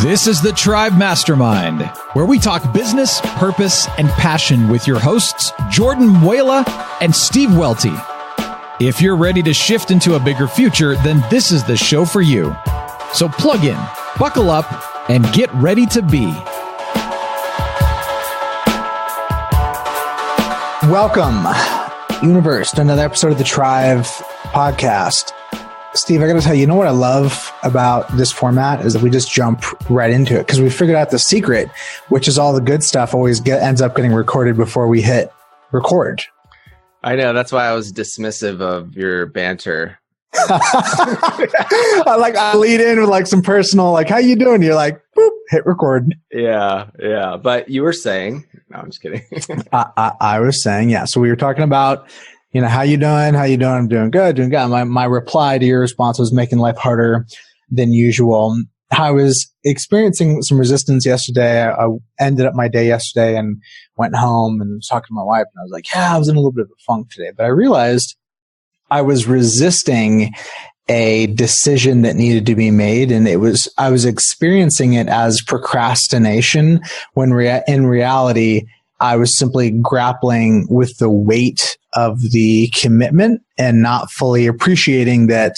This is the Tribe Mastermind, where we talk business, purpose, and passion with your hosts, Jordan Muela and Steve Welty. If you're ready to shift into a bigger future, then this is the show for you. So plug in, buckle up, and get ready to be. Welcome, universe, to another episode of the Tribe podcast. Steve, I got to tell you, you know what I love about this format is that we just jump right into it because we figured out the secret, which is all the good stuff always ends up getting recorded before we hit record. I know. That's why I was dismissive of your banter. I lead in with some personal, how you doing? You're like, boop, hit record. Yeah. But you were saying, no, I'm just kidding. I was saying, yeah. So we were talking about, how you doing? I'm doing good. My reply to your response was making life harder than usual. I was experiencing some resistance yesterday. I ended up my day yesterday and went home and was talking to my wife, and I was like, I was in a little bit of a funk today, but I realized I was resisting a decision that needed to be made. And I was experiencing it as procrastination when in reality, I was simply grappling with the weight of the commitment and not fully appreciating that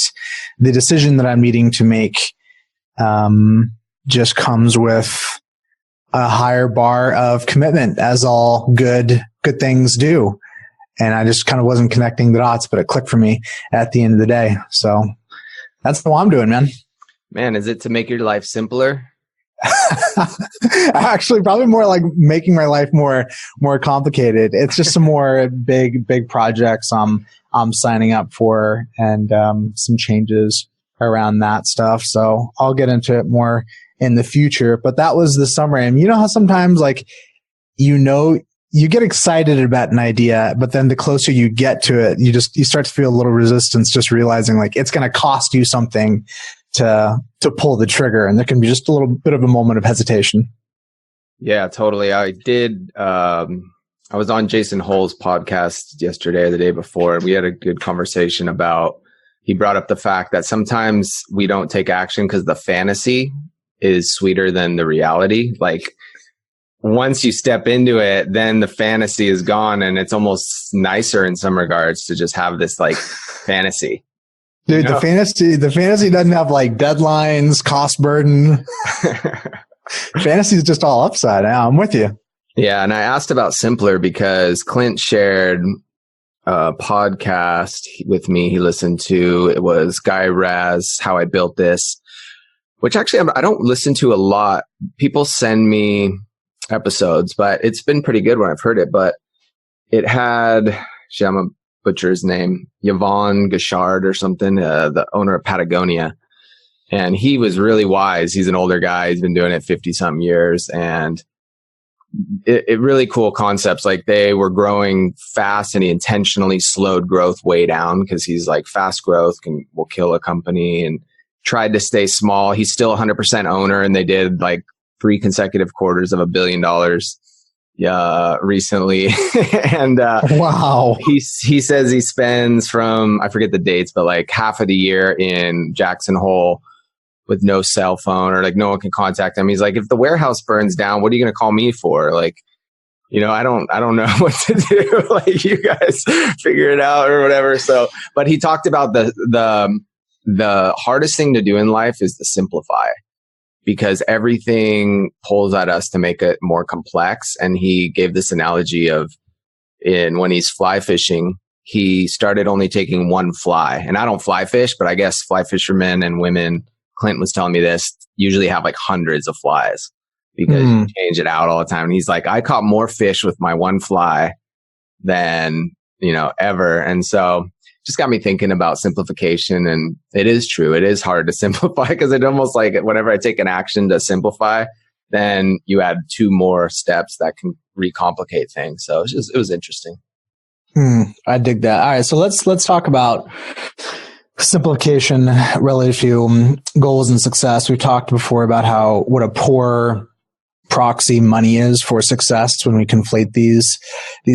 the decision that I'm needing to make just comes with a higher bar of commitment, as all good things do. And I just kind of wasn't connecting the dots, but it clicked for me at the end of the day. So that's what I'm doing, man. Man, is it to make your life simpler? Actually, probably more like making my life more complicated. It's just some more big projects I'm signing up for, and some changes around that stuff. So I'll get into it more in the future. But that was the summary. And you know how sometimes you get excited about an idea, but then the closer you get to it, you start to feel a little resistance, just realizing it's going to cost you something to pull the trigger, and there can be just a little bit of a moment of hesitation. Yeah, totally. I did. I was on Jason Hole's podcast yesterday or the day before, and we had a good conversation about, he brought up the fact that sometimes we don't take action because the fantasy is sweeter than the reality. Once you step into it, then the fantasy is gone, and it's almost nicer in some regards to just have this fantasy. Dude, the fantasy doesn't have deadlines, cost burden. Fantasy is just all upside down. I'm with you. Yeah. And I asked about simpler because Clint shared a podcast with me he listened to. It was Guy Raz, How I Built This, which actually I don't listen to a lot. People send me episodes, but it's been pretty good when I've heard it. But it had, I'm a butcher his name, Yvon Gachard or something, the owner of Patagonia. And he was really wise. He's an older guy. He's been doing it 50 something years. And it really cool concepts. They were growing fast, and he intentionally slowed growth way down because he's fast growth will kill a company, and tried to stay small. He's still 100% owner, and they did 3 consecutive quarters of $1 billion. Recently. And wow. He says he spends from, I forget the dates, but half of the year in Jackson Hole with no cell phone, or no one can contact him. He's like, if the warehouse burns down, what are you going to call me for? I don't know what to do. You guys figure it out or whatever. So, but he talked about the hardest thing to do in life is to simplify, because everything pulls at us to make it more complex. And he gave this analogy of when he's fly fishing, he started only taking one fly. And I don't fly fish, but I guess fly fishermen and women, Clint was telling me this, usually have hundreds of flies because you change it out all the time. And he's like, I caught more fish with my one fly than, ever. And so just got me thinking about simplification. And it is true. It is hard to simplify because it almost whenever I take an action to simplify, then you add 2 more steps that can recomplicate things. So it was interesting. I dig that. All right. So let's talk about simplification relative to goals and success. We talked before about what a poor proxy money is for success when we conflate these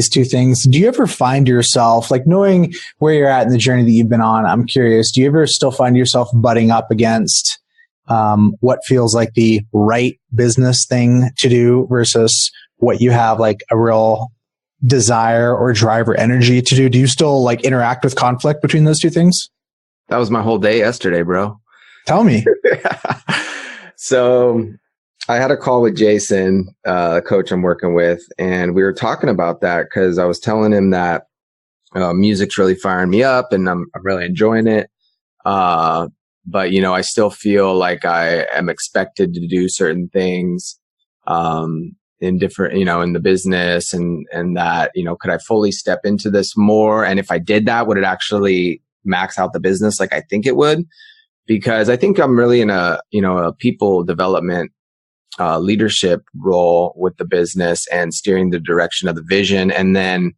two things. Do you ever find yourself, knowing where you're at in the journey that you've been on, I'm curious, do you ever still find yourself butting up against what feels like the right business thing to do versus what you have like a real desire or drive or energy to do? Do you still like interact with conflict between those two things? That was my whole day yesterday, bro. Tell me. So I had a call with Jason, the coach I'm working with, and we were talking about that because I was telling him that music's really firing me up and I'm really enjoying it. But, you know, I still feel like I am expected to do certain things in different, you know, in the business and that, you know, could I fully step into this more? And if I did that, would it actually max out the business like I think it would? Because I think I'm really in a, you know, a people development leadership role with the business and steering the direction of the vision, and then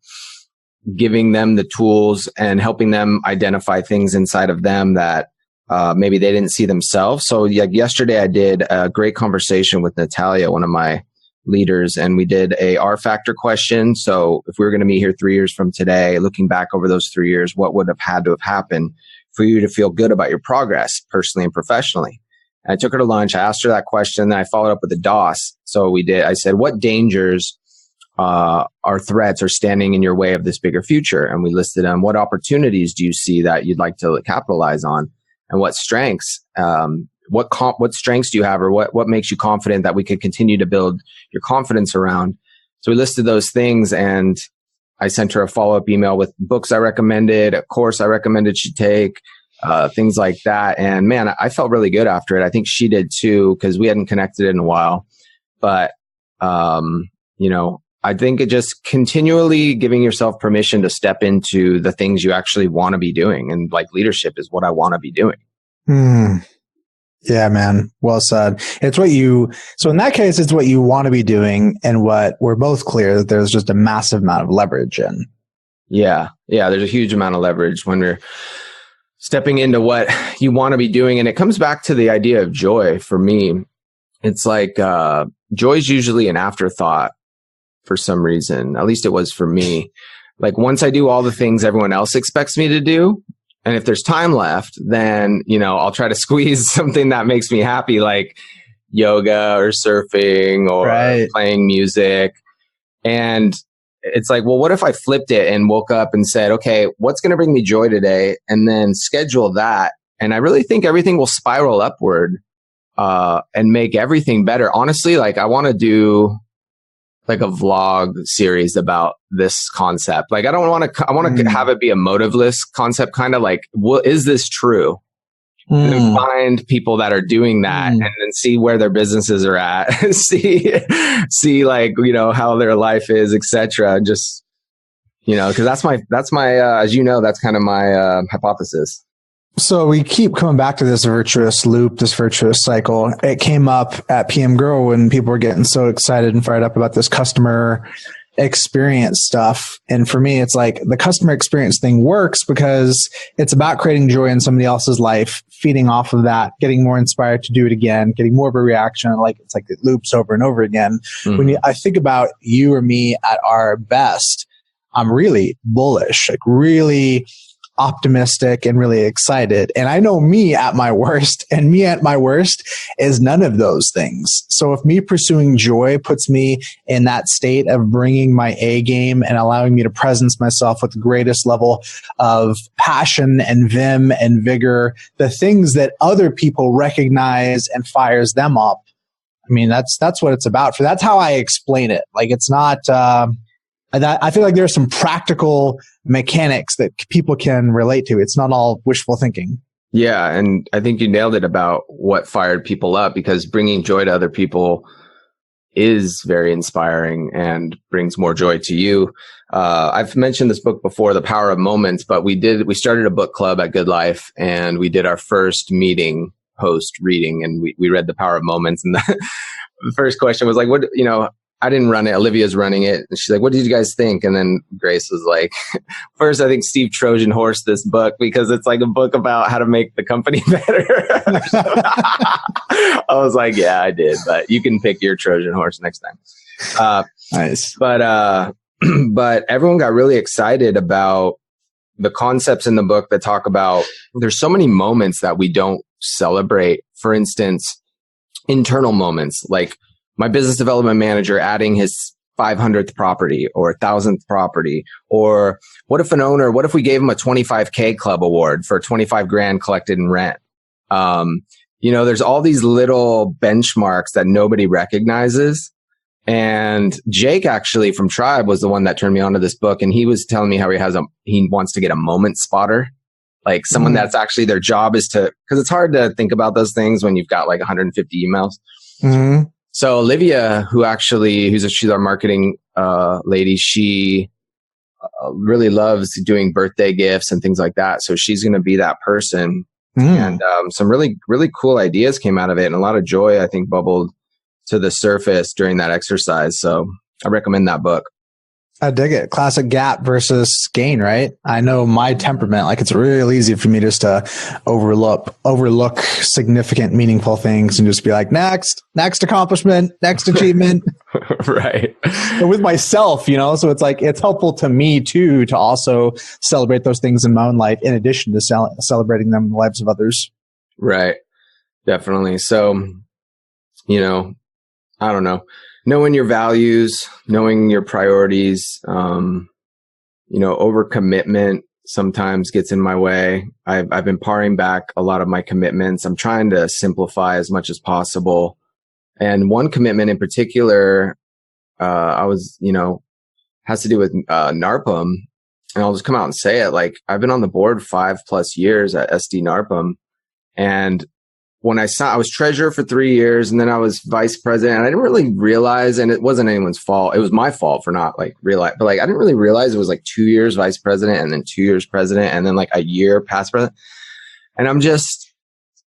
giving them the tools and helping them identify things inside of them that maybe they didn't see themselves. So like yesterday, I did a great conversation with Natalia, one of my leaders, and we did a R factor question. So if we were going to meet here 3 years from today, looking back over those 3 years, what would have had to have happened for you to feel good about your progress personally and professionally? And I took her to lunch. I asked her that question. Then I followed up with a DOS. So I said, what dangers are threats or standing in your way of this bigger future? And we listed them. What opportunities do you see that you'd like to capitalize on? And what strengths? What strengths do you have, or what makes you confident that we could continue to build your confidence around? So we listed those things, and I sent her a follow-up email with books I recommended, a course I recommended she take, things like that. And man, I felt really good after it. I think she did too, because we hadn't connected in a while. But you know, I think it just continually giving yourself permission to step into the things you actually want to be doing. And like leadership is what I want to be doing. Yeah, man. Well said. So in that case, it's what you want to be doing, and what we're both clear that there's just a massive amount of leverage in. Yeah. There's a huge amount of leverage when we're stepping into what you want to be doing. And it comes back to the idea of joy for me. It's like, joy is usually an afterthought for some reason. At least it was for me. Like once I do all the things everyone else expects me to do, and if there's time left, then, you know, I'll try to squeeze something that makes me happy, like yoga or surfing or playing music. And it's like, well, what if I flipped it and woke up and said, okay, what's going to bring me joy today? And then schedule that. And I really think everything will spiral upward and make everything better. Honestly, like I want to do like a vlog series about this concept. Like I want to have it be a motiveless concept, kind of like, well, is this true? And then find people that are doing that and then see where their businesses are at, see like, you know, how their life is, etc. Just, you know, cause that's my, as you know, that's kind of my, hypothesis. So we keep coming back to this virtuous loop, this virtuous cycle. It came up at PM Grow when people were getting so excited and fired up about this customer experience stuff. And for me, it's like the customer experience thing works because it's about creating joy in somebody else's life, feeding off of that, getting more inspired to do it again, getting more of a reaction. Like it's like it loops over and over again. When I think about you or me at our best, I'm really bullish, like really optimistic and really excited. And I know me at my worst, and me at my worst is none of those things. So if me pursuing joy puts me in that state of bringing my A game and allowing me to presence myself with the greatest level of passion and vim and vigor, the things that other people recognize and fires them up. I mean, that's what it's about. For that's how I explain it. Like it's not, I feel like there's some practical mechanics that people can relate to. It's not all wishful thinking. Yeah. And I think you nailed it about what fired people up, because bringing joy to other people is very inspiring and brings more joy to you. I've mentioned this book before, The Power of Moments, but we started a book club at Good Life, and we did our first meeting post reading, and we read The Power of Moments. And the first question was like, what, you know, I didn't run it. Olivia's running it. And she's like, what did you guys think? And then Grace was like, first, I think Steve Trojan horsed this book because it's like a book about how to make the company better. I was like, yeah, I did. But you can pick your Trojan horse next time. Nice. But everyone got really excited about the concepts in the book that talk about there's so many moments that we don't celebrate for instance, internal moments, like my business development manager adding his 500th property or 1,000th property, or what if we gave him a 25K club award for 25 grand collected in rent? There's all these little benchmarks that nobody recognizes. And Jake actually from Tribe was the one that turned me onto this book. And he was telling me how he wants to get a moment spotter, like someone that's actually their job is to, cause it's hard to think about those things when you've got like 150 emails. Mm-hmm. So Olivia, she's our marketing lady, she really loves doing birthday gifts and things like that. So she's going to be that person. And some really, really cool ideas came out of it. And a lot of joy, I think, bubbled to the surface during that exercise. So I recommend that book. I dig it. Classic gap versus gain, right? I know my temperament, like it's real easy for me just to overlook significant, meaningful things and just be like, next accomplishment, next achievement. Right. But with myself, so it's like, it's helpful to me too, to also celebrate those things in my own life, in addition to celebrating them in the lives of others. Right. Definitely. So, I don't know. Knowing your values, knowing your priorities, overcommitment sometimes gets in my way. I've been paring back a lot of my commitments. I'm trying to simplify as much as possible. And one commitment in particular, has to do with NARPM. And I'll just come out and say it. Like, I've been on the board 5+ years at SD NARPM. And when I was treasurer for 3 years, and then I was vice president, and I didn't really realize, and it wasn't anyone's fault. It was my fault for not realize, but I didn't really realize it was 2 years vice president and then 2 years president and then a year past president. And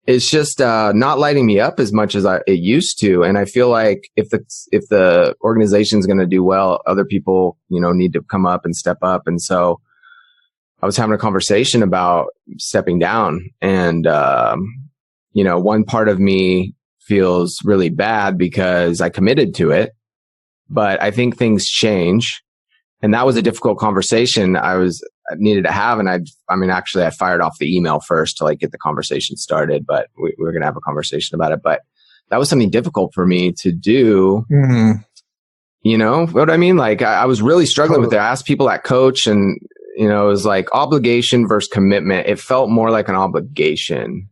it's just not lighting me up as much as it used to. And I feel like if the organization is going to do well, other people, need to come up and step up. And so I was having a conversation about stepping down, and, one part of me feels really bad because I committed to it, but I think things change. And that was a difficult conversation I needed to have. And I fired off the email first to get the conversation started, but we were going to have a conversation about it. But that was something difficult for me to do. Mm-hmm. You know what I mean? I was really struggling with it. I asked people at Coach, and, it was obligation versus commitment. It felt more like an obligation.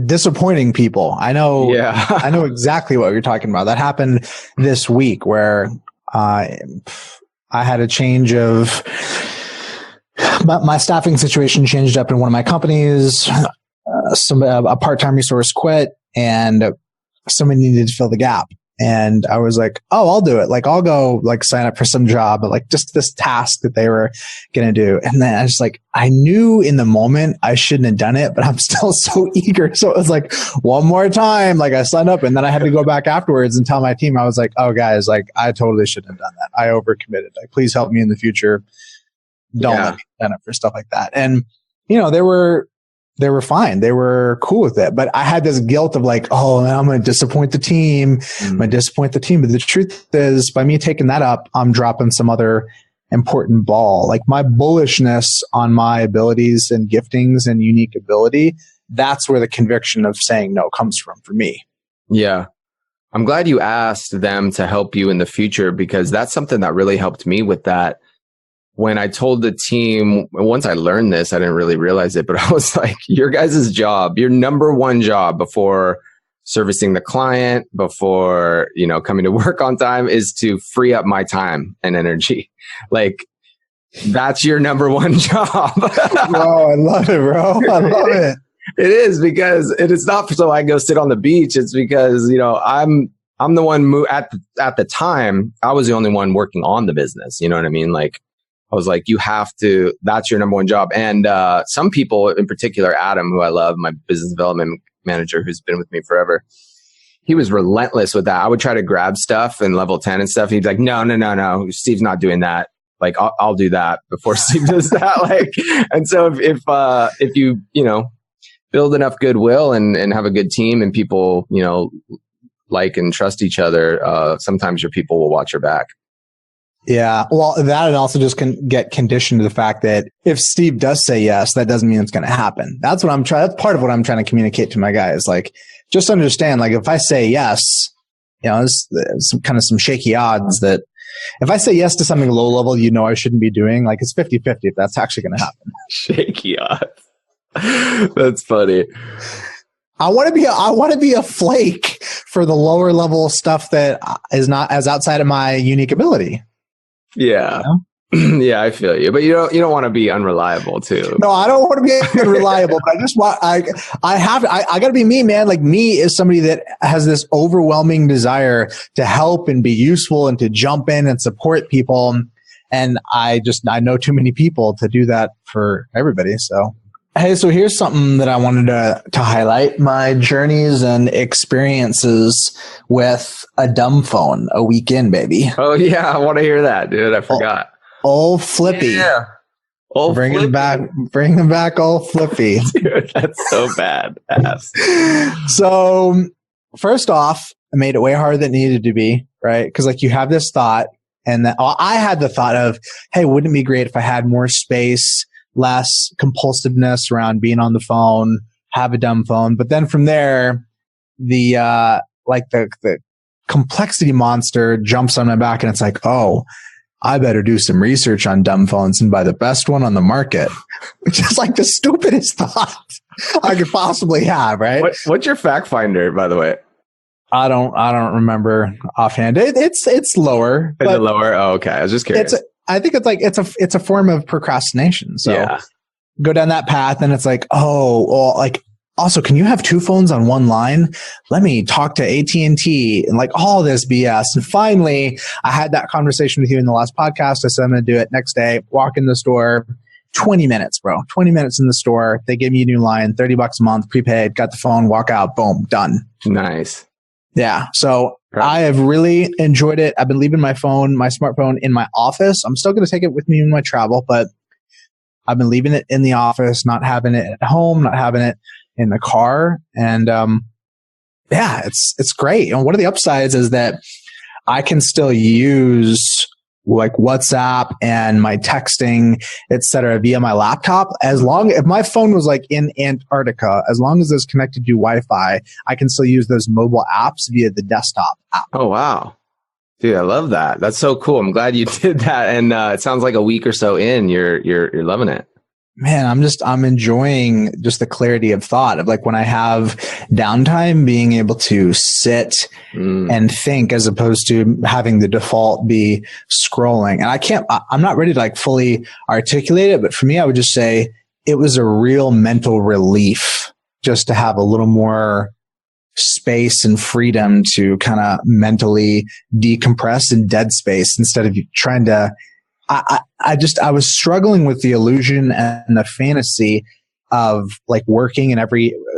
Disappointing people. I know. Yeah. I know exactly what you're talking about. That happened this week where I had a change of my staffing situation changed up in one of my companies. A part-time resource quit, and somebody needed to fill the gap. And I was like, oh, I'll do it. I'll go sign up for some job, but just this task that they were going to do. And then I was I knew in the moment I shouldn't have done it, but I'm still so eager. So it was one more time, I signed up, and then I had to go back afterwards and tell my team, I was oh guys, I totally shouldn't have done that. I overcommitted. Please help me in the future. Don't let me sign up for stuff like that. And, they were fine. They were cool with it. But I had this guilt of oh, man, I'm going to disappoint the team. I'm going to disappoint the team. But the truth is, by me taking that up, I'm dropping some other important ball. My bullishness on my abilities and giftings and unique ability, that's where the conviction of saying no comes from for me. Yeah. I'm glad you asked them to help you in the future, because that's something that really helped me with that. When I told the team, once I learned this, I didn't really realize it, but I was your guys' job, your number one job before servicing the client, before, coming to work on time, is to free up my time and energy. That's your number one job. Bro, I love it, bro. I love it. It is, because it is not so I go sit on the beach. It's because, I'm the one at the time, I was the only one working on the business. You know what I mean? I was you have to, that's your number one job. And some people, in particular, Adam, who I love, my business development manager, who's been with me forever, he was relentless with that. I would try to grab stuff in level 10 and stuff. He'd be no, Steve's not doing that. I'll do that before Steve does that. And so if you, build enough goodwill and have a good team, and people, and trust each other, sometimes your people will watch your back. Yeah. Well, that and also just can get conditioned to the fact that if Steve does say yes, that doesn't mean it's going to happen. That's part of what I'm trying to communicate to my guys. Like, just understand, like, if I say yes, there's some shaky odds that if I say yes to something low level, I shouldn't be doing, like, it's 50-50 if that's actually going to happen. Shaky odds. That's funny. I want to be a flake for the lower level stuff that is not as outside of my unique ability. Yeah. Yeah, I feel you. But you don't want to be unreliable too. No, I don't want to be unreliable, but I just want, I got to be me, man. Like, me is somebody that has this overwhelming desire to help and be useful and to jump in and support people. And I know too many people to do that for everybody. So, hey, so here's something that I wanted to highlight: my journeys and experiences with a dumb phone a week in, baby. Oh yeah, I want to hear that, dude. I forgot. Old Flippy. Yeah. Old bring Flippy. Him back, old Flippy. Dude, that's so bad. So first off, I made it way harder than it needed to be, right? Because, like, you have this thought, and I had the thought of, hey, wouldn't it be great if I had more space, less compulsiveness around being on the phone, have a dumb phone. But then from there, the complexity monster jumps on my back, and it's like, oh, I better do some research on dumb phones and buy the best one on the market, which is like the stupidest thought I could possibly have, right? What's your fact finder, by the way? I don't remember offhand. It's lower. Is it lower? Oh, okay. I was just curious. I think it's a form of procrastination. So yeah. Go down that path, and it's like, oh, well, like, also, can you have two phones on one line? Let me talk to AT&T and, like, all this BS. And finally, I had that conversation with you in the last podcast. I said, I'm going to do it next day. Walk in the store, 20 minutes, bro. 20 minutes in the store. They give me a new line, $30 a month, prepaid, got the phone, walk out, boom, done. Nice. Yeah. So I have really enjoyed it. I've been leaving my smartphone in my office. I'm still going to take it with me when I travel, but I've been leaving it in the office, not having it at home, not having it in the car. And yeah, it's great. And one of the upsides is that I can still use, like, WhatsApp and my texting, etc., via my laptop. If my phone was, like, in Antarctica, as long as it's connected to Wi-Fi, I can still use those mobile apps via the desktop app. Oh wow, dude, I love that. That's so cool. I'm glad you did that. And it sounds like a week or so in, you're loving it. Man, I'm enjoying just the clarity of thought of, like, when I have downtime, being able to sit and think, as opposed to having the default be scrolling. And I'm not ready to, like, fully articulate it, but for me, I would just say it was a real mental relief just to have a little more space and freedom to kind of mentally decompress in dead space instead of trying to, I was struggling with the illusion and the fantasy of, like, working and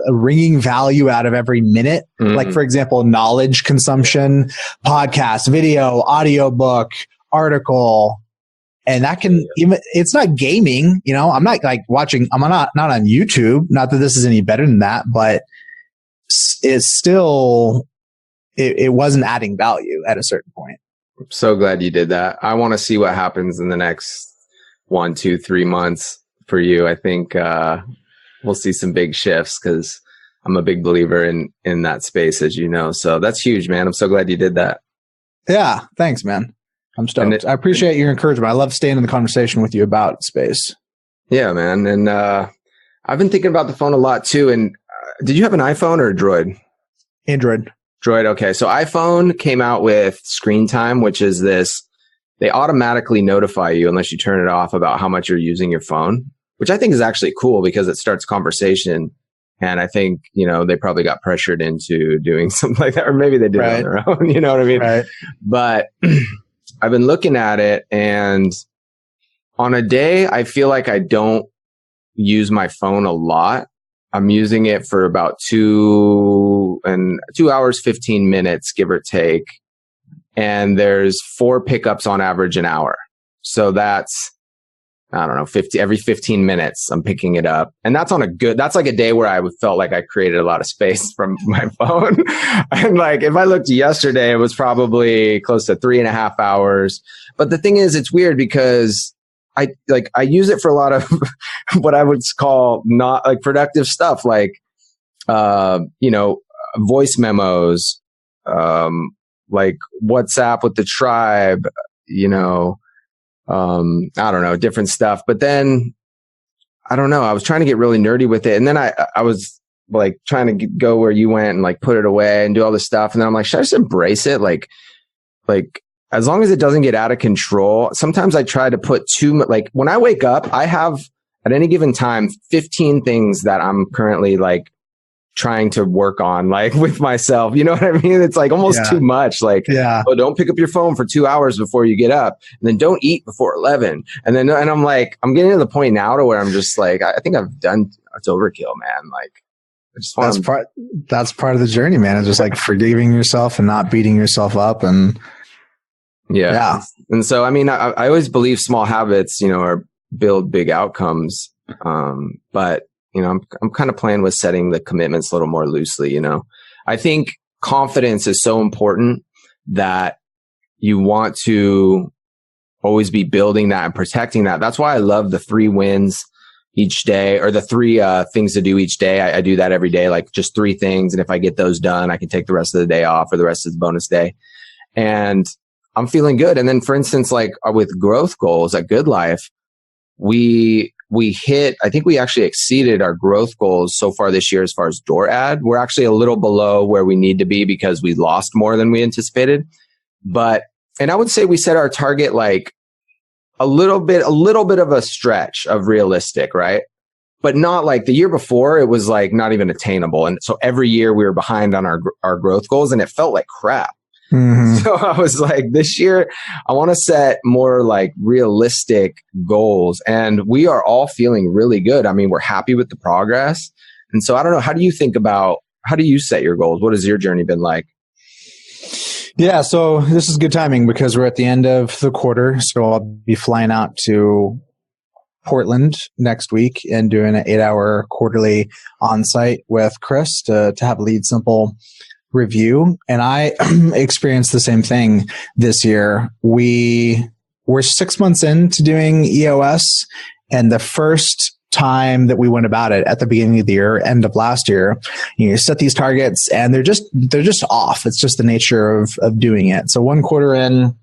wringing value out of every minute. Mm-hmm. Like, for example, knowledge consumption, podcast, video, audiobook, article. And that can even, it's not gaming, I'm not, like, watching, I'm not on YouTube. Not that this is any better than that, but it's still, it wasn't adding value at a certain point. I'm so glad you did that. I want to see what happens in the next 1, 2, 3 months for you. I think we'll see some big shifts, because I'm a big believer in that space, as you know. So that's huge, man. I'm so glad you did that. Yeah. Thanks, man. I'm stoked. I appreciate your encouragement. I love staying in the conversation with you about space. Yeah, man. And I've been thinking about the phone a lot too. And did you have an iPhone or a Droid? Android. Droid. Okay. So iPhone came out with screen time, which is they automatically notify you, unless you turn it off, about how much you're using your phone, which I think is actually cool because it starts conversation. And I think, they probably got pressured into doing something like that, or maybe they did it on their own, you know what I mean? Right. But I've been looking at it, and on a day, I feel like I don't use my phone a lot. I'm using it for about 2 hours, 15 minutes, give or take. And there's 4 pickups on average an hour. So that's, I don't know, every 15 minutes, I'm picking it up. And that's that's like a day where I felt like I created a lot of space from my phone. And like, if I looked yesterday, it was probably close to 3.5 hours. But the thing is, it's weird because I use it for a lot of what I would call not like productive stuff, like, voice memos, like WhatsApp with the tribe, I don't know, different stuff. But then I don't know, I was trying to get really nerdy with it. And then I was like trying to go where you went and like put it away and do all this stuff. And then I'm like, should I just embrace it? Like as long as it doesn't get out of control. Sometimes I try to put like when I wake up, I have at any given time 15 things that I'm currently like trying to work on, like with myself. You know what I mean? It's like almost too much. Like, oh, don't pick up your phone for 2 hours before you get up, and then don't eat before 11. And I'm like, I'm getting to the point now to where I'm just like, I think it's overkill, man. Like, I just want that's part of the journey, man. It's just like forgiving yourself and not beating yourself up. And yeah. And so, I mean, I always believe small habits, are build big outcomes. But I'm kind of playing with setting the commitments a little more loosely. I think confidence is so important that you want to always be building that and protecting that. That's why I love the 3 wins each day, or the 3 things to do each day. I do that every day, like just 3 things. And if I get those done, I can take the rest of the day off, or the rest of the bonus day. And I'm feeling good. And then, for instance, like with growth goals at Good Life, I think we actually exceeded our growth goals so far this year as far as door ad. We're actually a little below where we need to be because we lost more than we anticipated. And I would say we set our target like a little bit of a stretch of realistic, right? But not like the year before, it was like not even attainable. And so every year we were behind on our growth goals, and it felt like crap. Mm-hmm. So I was like, this year, I want to set more like realistic goals, and we are all feeling really good. I mean, we're happy with the progress. And so I don't know, how do you set your goals? What has your journey been like? Yeah, so this is good timing because we're at the end of the quarter. So I'll be flying out to Portland next week and doing an 8-hour quarterly on-site with Chris to have a Lead Simple review. And I experienced the same thing this year. We're 6 months into doing EOS, and the first time that we went about it at the beginning of the year, end of last year, you set these targets and they're just off. It's just the nature of doing it. So 1 quarter in,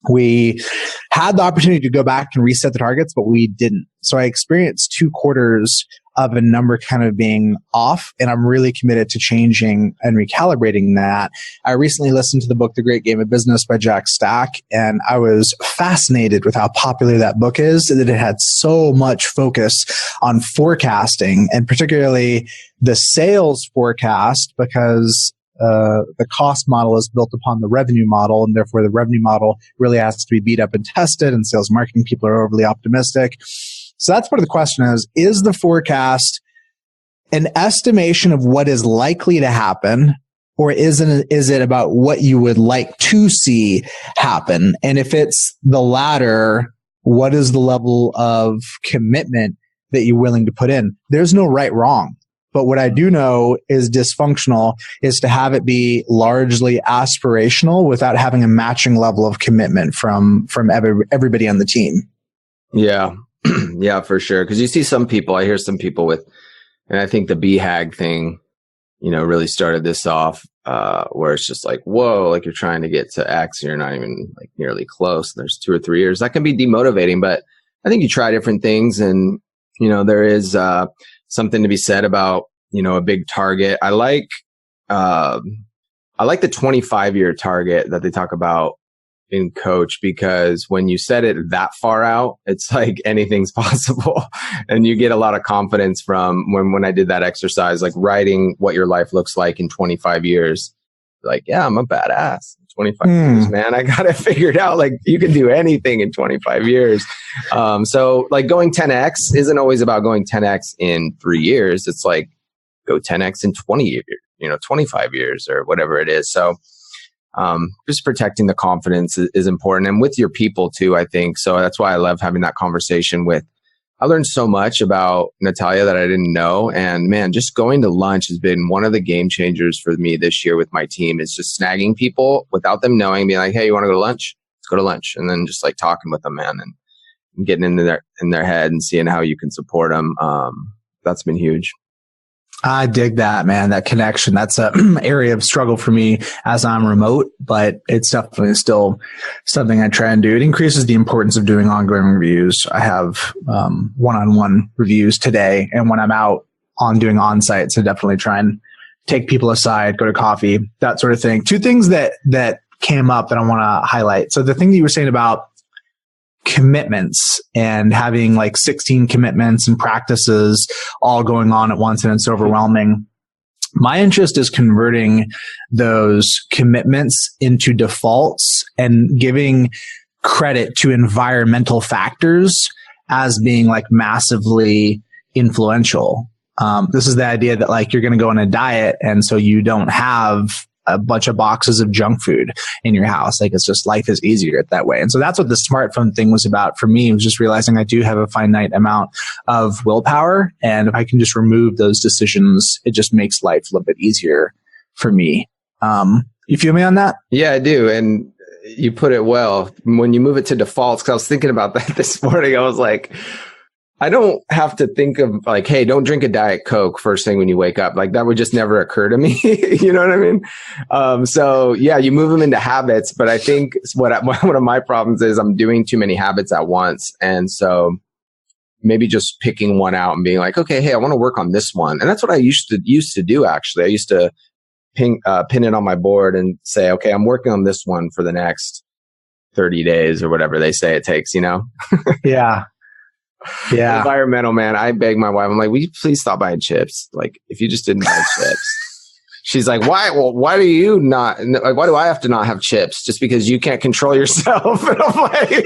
we had the opportunity to go back and reset the targets, but we didn't. So I experienced 2 quarters of a number kind of being off, and I'm really committed to changing and recalibrating that. I recently listened to the book, The Great Game of Business by Jack Stack, and I was fascinated with how popular that book is, that it had so much focus on forecasting, and particularly the sales forecast, because the cost model is built upon the revenue model, and therefore the revenue model really has to be beat up and tested, and sales marketing people are overly optimistic. So that's part of the question is the forecast an estimation of what is likely to happen, or is it about what you would like to see happen? And if it's the latter, what is the level of commitment that you're willing to put in? There's no right wrong. But what I do know is dysfunctional is to have it be largely aspirational without having a matching level of commitment from everybody on the team. Yeah. Yeah, for sure. Because you see I hear some people with, and I think the BHAG thing, really started this off, where it's just like, whoa, like you're trying to get to X and you're not even like nearly close. There's 2 or 3 years. That can be demotivating, but I think you try different things, and, there is something to be said about, a big target. I like the 25-year target that they talk about in Coach, because when you set it that far out, it's like anything's possible. And you get a lot of confidence from when I did that exercise, like writing what your life looks like in 25 years. Like, yeah, I'm a badass. 25 years, man. I got it figured out. Like, you can do anything in 25 years. So like going 10X isn't always about going 10X in 3 years. It's like go 10X in 20 years, 25 years or whatever it is. So just protecting the confidence is important, and with your people too, I think. So that's why I love having that conversation with I learned so much about Natalia that I didn't know. And man, just going to lunch has been one of the game changers for me this year with my team. Is just snagging people without them knowing, being like, hey, you want to go to lunch? Let's go to lunch. And then just like talking with them, man, and getting into their head and seeing how you can support them. That's been huge. I dig that, man. That connection. That's an area of struggle for me as I'm remote, but it's definitely still something I try and do. It increases the importance of doing ongoing reviews. I have one-on-one reviews today, and when I'm out on doing on-sites, I definitely try and take people aside, go to coffee, that sort of thing. Two things that came up that I want to highlight. So the thing that you were saying about commitments and having like 16 commitments and practices all going on at once, and it's overwhelming. My interest is converting those commitments into defaults and giving credit to environmental factors as being like massively influential. This is the idea that like you're going to go on a diet, and so you don't have a bunch of boxes of junk food in your house. Like, it's just, life is easier that way. And so that's what the smartphone thing was about for me, was just realizing I do have a finite amount of willpower. And if I can just remove those decisions, it just makes life a little bit easier for me. You feel me on that? Yeah, I do. And you put it well. When you move it to defaults, because I was thinking about that this morning, I was like, I don't have to think of like, hey, don't drink a Diet Coke first thing when you wake up. Like, that would just never occur to me. You know what I mean? So yeah, you move them into habits. But I think one of my problems is I'm doing too many habits at once. And so maybe just picking one out and being like, okay, hey, I want to work on this one. And that's what I used to do, actually. I used to pin it on my board and say, okay, I'm working on this one for the next 30 days or whatever they say it takes, you know? Yeah. Yeah. Environmental, man. I beg my wife, I'm like, will you please stop buying chips? Like, if you just didn't buy chips. She's like, why? Well, why do you not? Like, why do I have to not have chips? Just because you can't control yourself? And I'm like,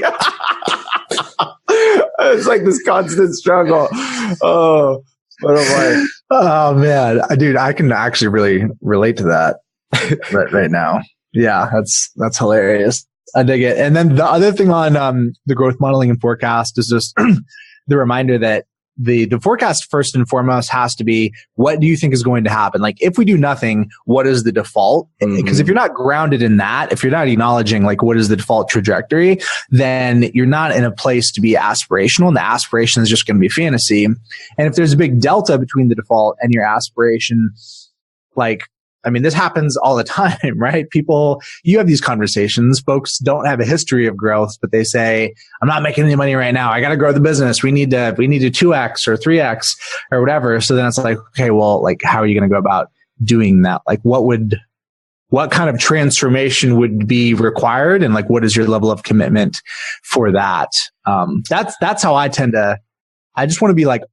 it's like this constant struggle. Oh, but I'm like, oh man, dude, I can actually really relate to that right now. Yeah, that's hilarious. I dig it. And then the other thing on the growth modeling and forecast is just the reminder that the forecast first and foremost has to be, what do you think is going to happen? Like, if we do nothing, what is the default? Because if you're not grounded in that, if you're not acknowledging like what is the default trajectory, then you're not in a place to be aspirational, and the aspiration is just going to be fantasy. And if there's a big delta between the default and your aspiration, like, I mean, this happens all the time, right? You have these conversations. Folks don't have a history of growth, but they say, I'm not making any money right now. I got to grow the business. We need to 2X or 3X or whatever. So then it's like, okay, well, like, how are you going to go about doing that? Like, what kind of transformation would be required? And like, what is your level of commitment for that? That's how I just want to be like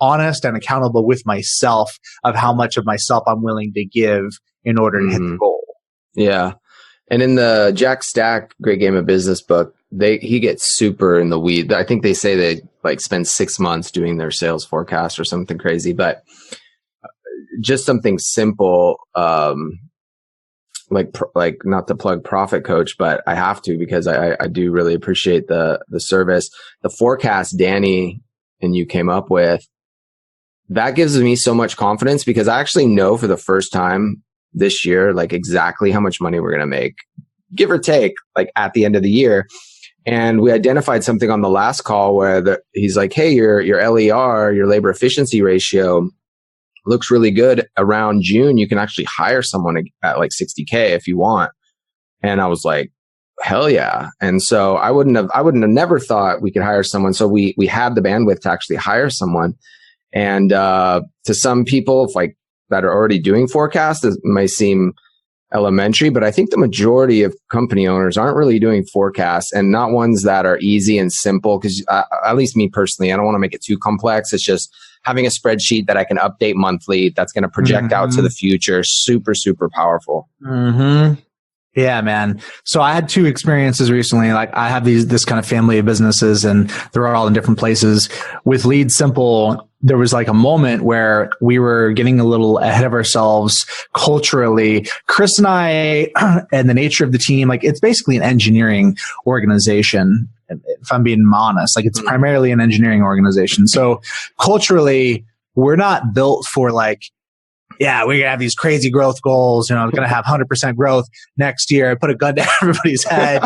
honest and accountable with myself of how much of myself I'm willing to give in order to hit the goal. Yeah. And in the Jack Stack Great Game of Business book, he gets super in the weeds. I think they say they like spend 6 months doing their sales forecast or something crazy, but just something simple, like not to plug Profit Coach, but I have to, because I do really appreciate the service. The forecast Danny and you came up with, that gives me so much confidence, because I actually know for the first time this year, like, exactly how much money we're going to make, give or take, like at the end of the year. And we identified something on the last call where he's like, hey, your LER, your labor efficiency ratio, looks really good. Around June, you can actually hire someone at like 60K if you want. And I was like, hell yeah. And so I wouldn't have never thought we could hire someone. So we had the bandwidth to actually hire someone. And to some people, like, that are already doing forecasts, it may seem elementary, but I think the majority of company owners aren't really doing forecasts, and not ones that are easy and simple. Because at least me personally, I don't want to make it too complex. It's just having a spreadsheet that I can update monthly, that's going to project out to the future. Super, super powerful. Mm-hmm. Yeah, man. So I had 2 experiences recently. Like, I have this kind of family of businesses, and they're all in different places. With Lead Simple, there was like a moment where we were getting a little ahead of ourselves culturally. Chris and I, and the nature of the team, like, it's basically an engineering organization. if I'm being honest. Like, it's primarily an engineering organization. So culturally, we're not built for like, yeah, we're going to have these crazy growth goals. We're going to have 100% growth next year. Put a gun to everybody's head.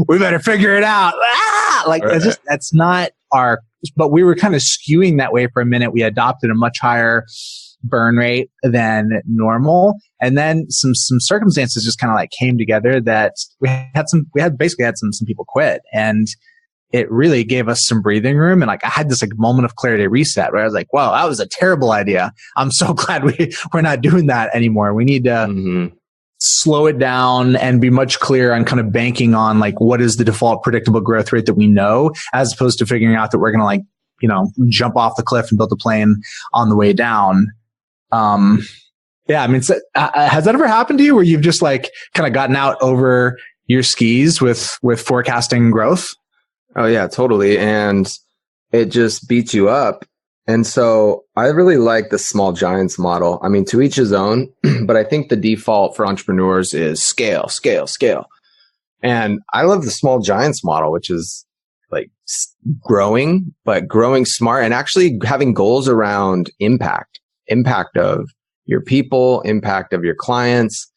We better figure it out. Like, right. That's not our, but we were kind of skewing that way for a minute. We adopted a much higher burn rate than normal. And then some circumstances just kind of like came together that we basically had some people quit, and it really gave us some breathing room. And like, I had this like moment of clarity reset where I was like, wow, that was a terrible idea. I'm so glad we're not doing that anymore. We need to slow it down and be much clearer on kind of banking on like, what is the default predictable growth rate that we know, as opposed to figuring out that we're going to like, jump off the cliff and build a plane on the way down. Yeah, I mean, has that ever happened to you where you've just like kind of gotten out over your skis with forecasting growth? Oh yeah, totally. And it just beats you up. And so I really like the small giants model. I mean, to each his own, but I think the default for entrepreneurs is scale, scale, scale. And I love the small giants model, which is like growing, but growing smart and actually having goals around impact of your people, impact of your clients,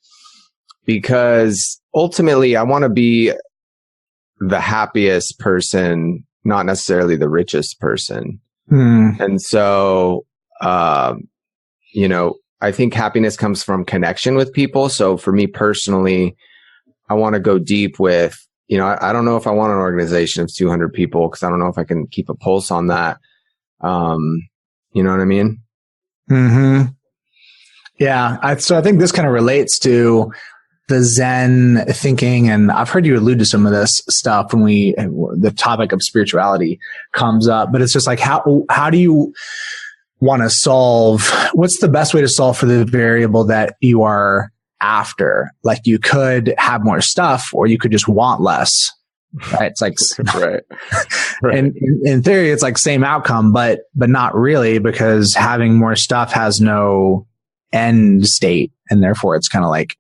because ultimately I want to be the happiest person, not necessarily the richest person. And so, I think happiness comes from connection with people. So for me personally, I want to go deep with, I don't know if I want an organization of 200 people because I don't know if I can keep a pulse on that. You know what I mean? Yeah. So I think this kind of relates to the Zen thinking, and I've heard you allude to some of this stuff when the topic of spirituality comes up, but it's just like, how do you want to solve, what's the best way to solve for the variable that you are after? Like, you could have more stuff, or you could just want less, right? It's like, right. And in theory, it's like same outcome, but not really, because having more stuff has no end state, and therefore it's kind of like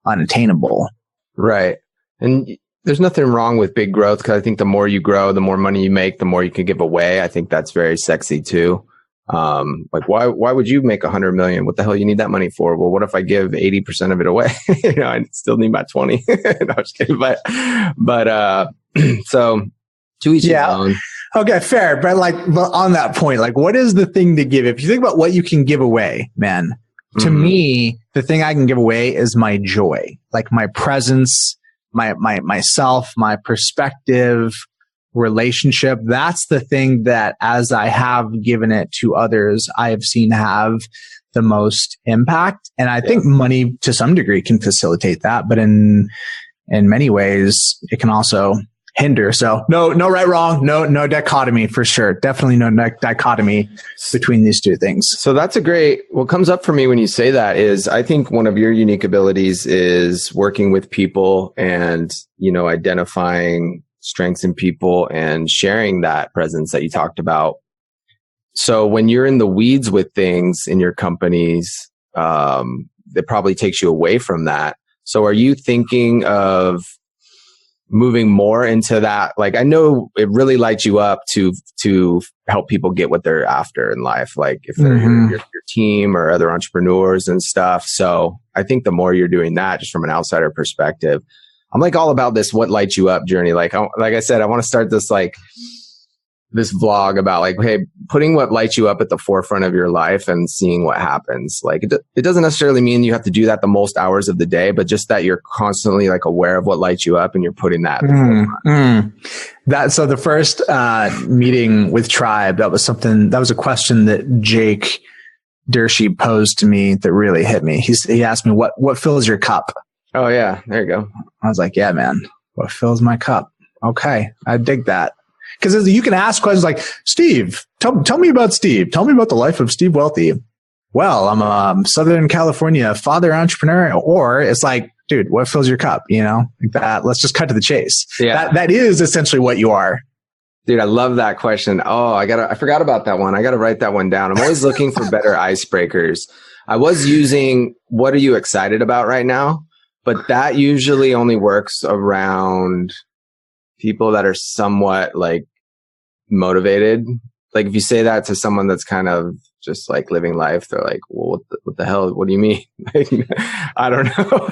unattainable. Right. And there's nothing wrong with big growth, because I think the more you grow, the more money you make, the more you can give away. I think that's very sexy too. Like, why would you make 100 million? What the hell you need that money for? Well, what if I give 80% of it away? I still need about 20. No, I'm just kidding. But so to each his own. Okay, fair. But like, on that point, like, what is the thing to give? If you think about what you can give away, man, to me, the thing I can give away is my joy, like my presence, myself, my perspective, relationship. That's the thing that, as I have given it to others, I have seen have the most impact. And I think money to some degree can facilitate that, but in many ways it can also hinder. So no right, wrong, no dichotomy for sure. Definitely no dichotomy between these two things. So that's what comes up for me when you say that is, I think one of your unique abilities is working with people and, identifying strengths in people and sharing that presence that you talked about. So when you're in the weeds with things in your companies, it probably takes you away from that. So are you thinking of moving more into that? Like, I know it really lights you up to help people get what they're after in life, like if they're your team or other entrepreneurs and stuff. So I think the more you're doing that, just from an outsider perspective, I'm like all about this what lights you up journey. Like I said, I want to start this this vlog about like, hey, putting what lights you up at the forefront of your life and seeing what happens. Like, it doesn't necessarily mean you have to do that the most hours of the day, but just that you're constantly like aware of what lights you up and you're putting that. So the first meeting with Tribe, that was a question that Jake Dershey posed to me that really hit me. He asked me, what fills your cup? Oh yeah, there you go. I was like, yeah, man, what fills my cup? Okay, I dig that. Because you can ask questions like, Steve, tell me about Steve. Tell me about the life of Steve Welty. Well, I'm a Southern California father entrepreneur. Or it's like, dude, what fills your cup? Like that. Let's just cut to the chase. Yeah. That is essentially what you are. Dude, I love that question. Oh, I forgot about that one. I got to write that one down. I'm always looking for better icebreakers. I was using, what are you excited about right now? But that usually only works around people that are somewhat like motivated. Like if you say that to someone that's kind of just like living life, they're like, well, what the hell? What do you mean? Like, I don't know.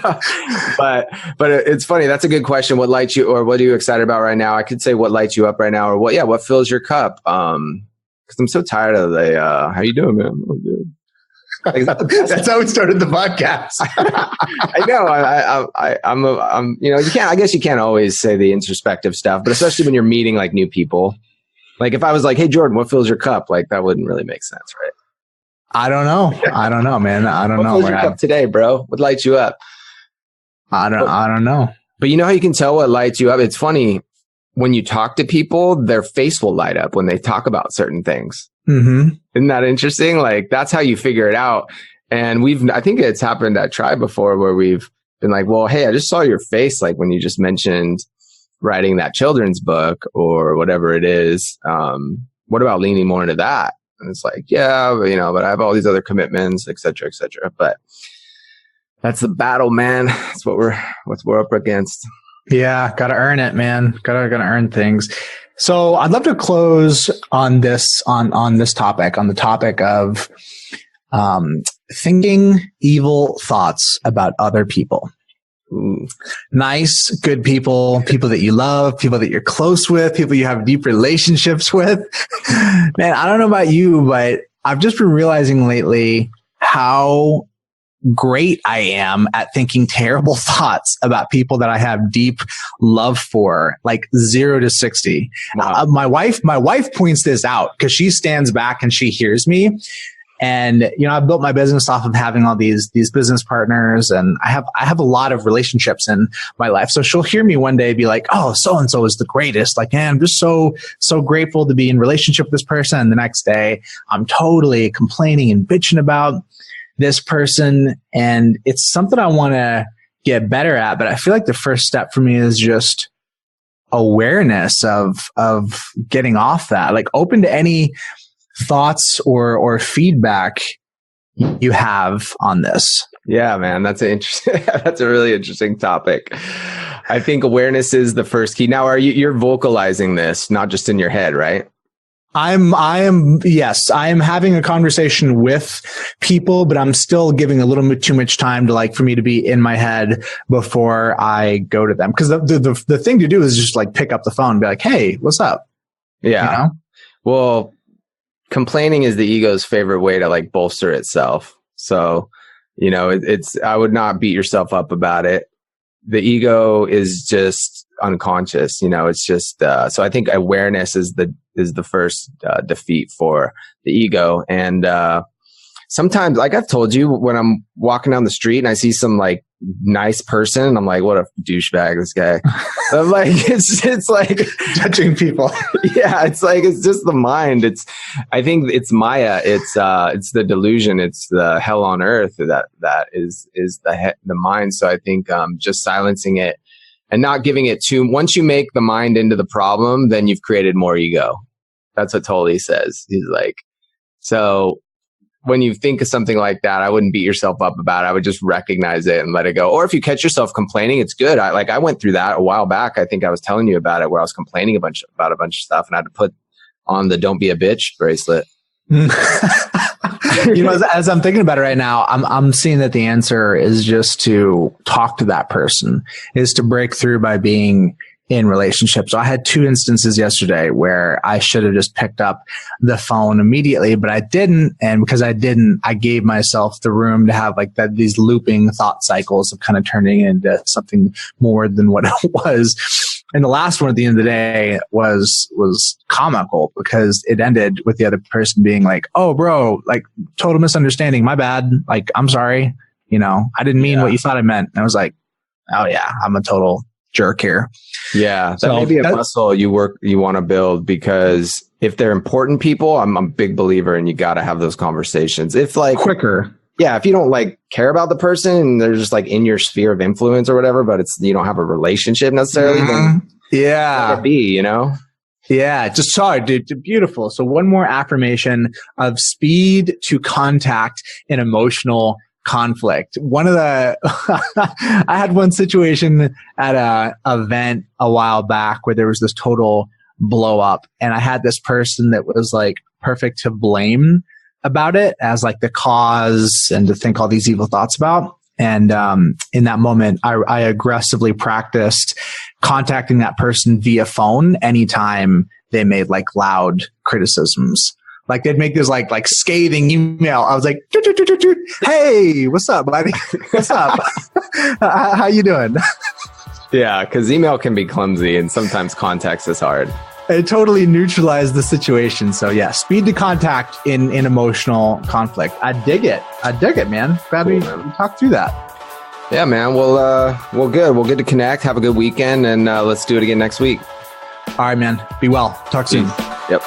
but it's funny. That's a good question. What lights you, or what are you excited about right now? I could say what lights you up right now, or what fills your cup? Cause I'm so tired of the, how you doing, man? I'm good. Like, that's how we started the podcast. I know. I'm, you know, I guess you can't always say the introspective stuff, but especially when you're meeting like new people. Like if I was like, hey, Jordan, what fills your cup? Like that wouldn't really make sense, right? I don't know, man. I don't know. What fills your cup today, bro? What lights you up? I don't know. But you know how you can tell what lights you up? It's funny. When you talk to people, their face will light up when they talk about certain things. Mm-hmm. Isn't that interesting? Like that's how you figure it out. And I think it's happened at Tribe before where we've been like, well, hey, I just saw your face. Like when you just mentioned writing that children's book or whatever it is. What about leaning more into that? And it's like, yeah, but I have all these other commitments, et cetera, et cetera. But that's the battle, man. That's what we're up against. Yeah. Got to earn it, man. Got to earn things. So I'd love to close on this, on this topic, on the topic of, thinking evil thoughts about other people. Ooh. Nice, good people that you love, people that you're close with, people you have deep relationships with. Man, I don't know about you, but I've just been realizing lately how great I am at thinking terrible thoughts about people that I have deep love for, like 0 to 60. Wow. My wife points this out because she stands back and she hears me. And, I built my business off of having all these business partners, and I have a lot of relationships in my life. So she'll hear me one day be like, oh, so-and-so is the greatest. Like, man, I'm just so grateful to be in relationship with this person. And the next day I'm totally complaining and bitching about this person. And it's something I want to get better at. But I feel like the first step for me is just awareness of getting off that, like open to any thoughts or feedback you have on this. Yeah, man, that's that's a really interesting topic. I think awareness is the first key. Now, you're vocalizing this, not just in your head, right? Yes, I am having a conversation with people, but I'm still giving a little bit too much time to for me to be in my head before I go to them. Cause the thing to do is just pick up the phone and be like, hey, what's up? Yeah. Well, complaining is the ego's favorite way to bolster itself. So, I would not beat yourself up about it. The ego is just unconscious, it's just, so I think awareness is the first defeat for the ego. And, sometimes, like I've told you, when I'm walking down the street and I see some nice person, I'm like, what a douchebag, this guy. I'm like, it's like judging people. Yeah. It's just the mind. I think it's Maya. It's the delusion. It's the hell on earth that is the mind. So I think, just silencing it and not giving it once you make the mind into the problem, then you've created more ego. That's what Tolle says. He's like, so when you think of something like that, I wouldn't beat yourself up about it. I would just recognize it and let it go. Or if you catch yourself complaining, it's good. I went through that a while back. I think I was telling you about it, where I was complaining about a bunch of stuff, and I had to put on the "Don't be a bitch" bracelet. As I'm thinking about it right now, I'm seeing that the answer is just to talk to that person, is to break through by being in relationships. So I had 2 instances yesterday where I should have just picked up the phone immediately, but I didn't. And because I didn't, I gave myself the room to have these looping thought cycles of kind of turning into something more than what it was. And the last one at the end of the day was comical, because it ended with the other person being like, oh, bro, total misunderstanding. My bad. I'm sorry. I didn't mean what you thought I meant. And I was like, oh yeah, I'm a total jerk here. Yeah. That may be a muscle you want to build, because if they're important people, I'm a big believer in you got to have those conversations. If quicker. Yeah. If you don't care about the person and they're just in your sphere of influence or whatever, but you don't have a relationship necessarily, then yeah, let it be, Yeah, just saw it, dude. Beautiful. So one more affirmation of speed to contact in emotional conflict. One of the, I had one situation at a event a while back where there was this total blow up, and I had this person that was like perfect to blame about it as like the cause and to think all these evil thoughts about. And in that moment, I aggressively practiced contacting that person via phone anytime they made like loud criticisms. Like they'd make this like scathing email. I was like, "Hey, what's up, buddy? What's up? How you doing?" Yeah, because email can be clumsy and sometimes context is hard. It totally neutralized the situation. So yeah, speed to contact in emotional conflict. I dig it, man. Glad we talked through that. Yeah, man. Well, good. We'll get to connect. Have a good weekend, and let's do it again next week. All right, man. Be well. Talk soon. Yep.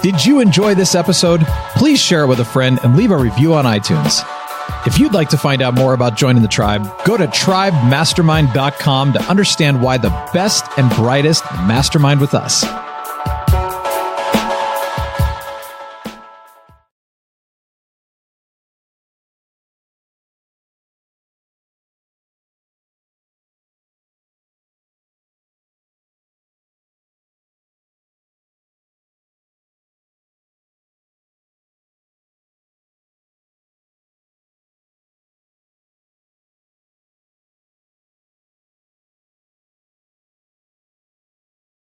Did you enjoy this episode? Please share it with a friend and leave a review on iTunes. If you'd like to find out more about joining the tribe, go to tribemastermind.com to understand why the best and brightest mastermind with us.